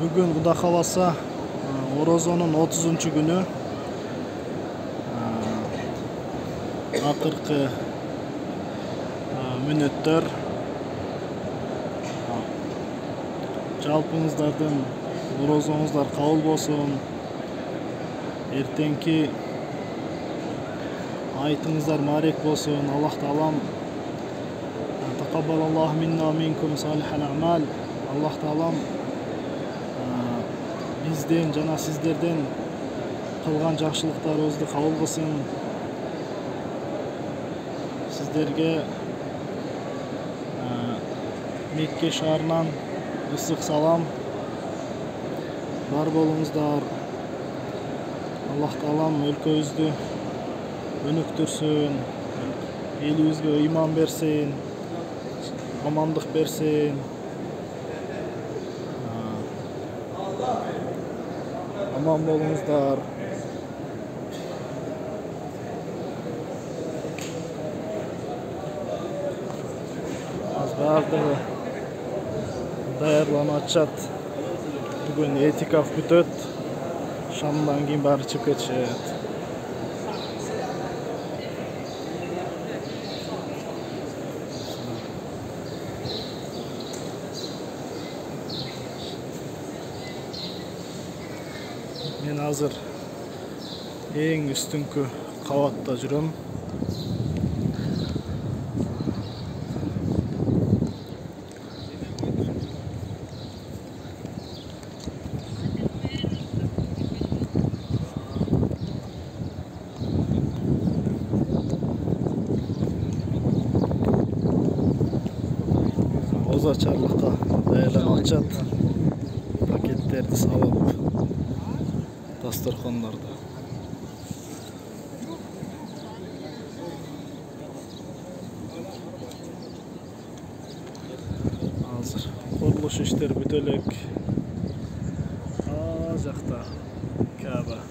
Bugün Kuda kalasa Orozonun 30. günü. Akırkı minüttör. Жалпыңыздардын Orozonuzlar kabul bolsun. Ertenki aytыңыздар марек болсын. Аллах Таалам тақаббалаллаху минна минкум салихал амал. Аллах Таалам бизден жана сиздерден кылган жакшылыктарыбызды кабыл кылсын. Сиздерге Мекке шаарынан ысык салам. Бар болуңуздар. Аллах Таалам өлкөбүздү өнүктүрсүн, элибизге ыйман берсин, амандык берсин. Аман болуңуздар. Бардыгы даярданып атышат. Бүгүн этикаф бүтөт. Шамдан кийин баары чыгып кетишет. Мен азыр эң үстүңкү кабатта жүрөм. Озачарлыкка даярданып атышат. Пакеттерди салып, дасторкондорду. Азыр курулуш иштери бүтө элек. Жакта Каба.